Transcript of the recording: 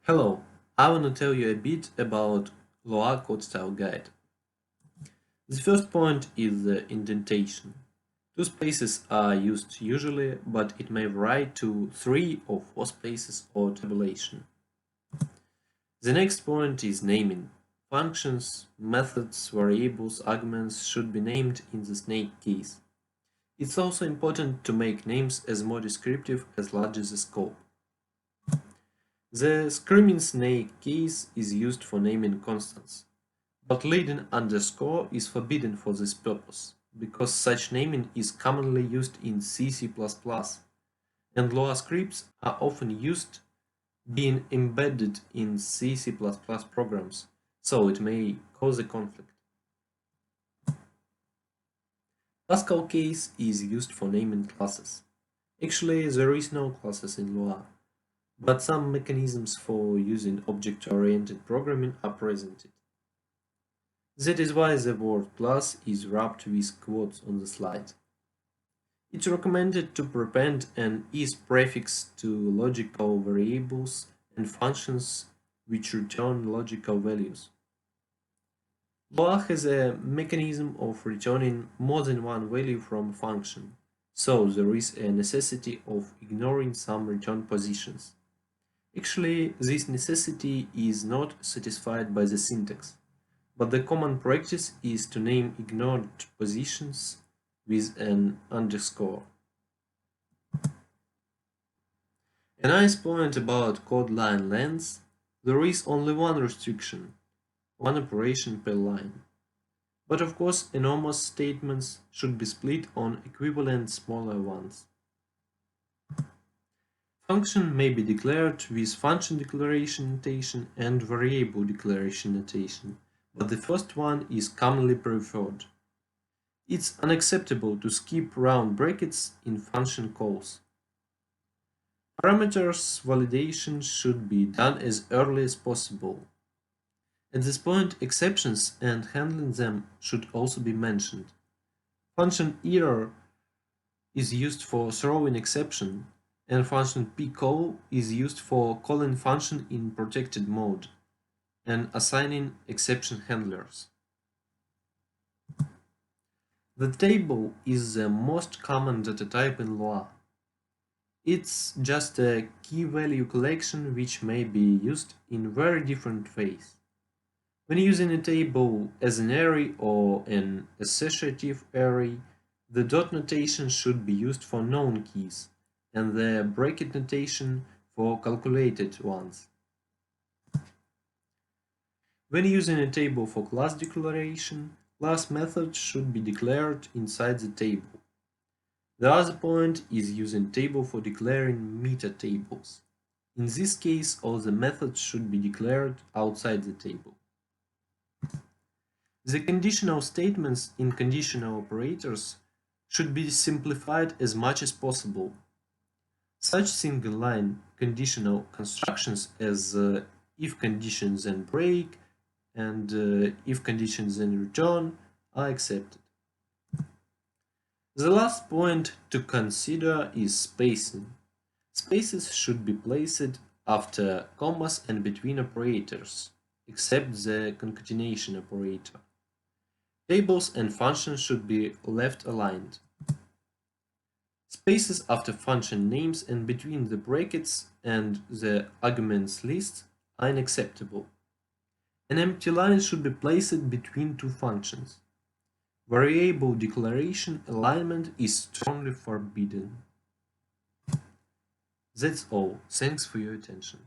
Hello, I want to tell you a bit about Lua code style guide. The first point is the indentation. Two spaces are used usually, but it may vary to 3 or 4 spaces or tabulation. The next point is naming. Functions, methods, variables, arguments should be named in the snake case. It's also important to make names as more descriptive as large as the scope. The screaming snake case is used for naming constants, but leading underscore is forbidden for this purpose, because such naming is commonly used in C++, and Lua scripts are often used being embedded in C++ programs, so it may cause a conflict. Pascal case is used for naming classes. Actually, there is no classes in Lua, but some mechanisms for using object-oriented programming are presented. That is why the word class is wrapped with quotes on the slide. It's recommended to prepend an is prefix to logical variables and functions which return logical values. Lua has a mechanism of returning more than one value from a function, so there is a necessity of ignoring some return positions. Actually, this necessity is not satisfied by the syntax, but the common practice is to name ignored positions with an underscore. A nice point about code line length: there is only one restriction, one operation per line. But of course, enormous statements should be split on equivalent smaller ones. Function may be declared with function declaration notation and variable declaration notation, but the first one is commonly preferred. It's unacceptable to skip round brackets in function calls. Parameters validation should be done as early as possible. At this point, exceptions and handling them should also be mentioned. Function error is used for throwing exception, and function pcall is used for calling function in protected mode and assigning exception handlers. The table is the most common data type in Lua. It's just a key value collection which may be used in very different ways. When using a table as an array or an associative array, the dot notation should be used for known keys, and the bracket notation for calculated ones. When using a table for class declaration, class methods should be declared inside the table. The other point is using table for declaring meta tables. In this case, all the methods should be declared outside the table. The conditional statements in conditional operators should be simplified as much as possible. Such single-line conditional constructions as if condition then break and if condition then return are accepted. The last point to consider is spacing. Spaces should be placed after commas and between operators, except the concatenation operator. Tables and functions should be left aligned. Spaces after function names and between the brackets and the arguments list are unacceptable. An empty line should be placed between two functions. Variable declaration alignment is strongly forbidden. That's all. Thanks for your attention.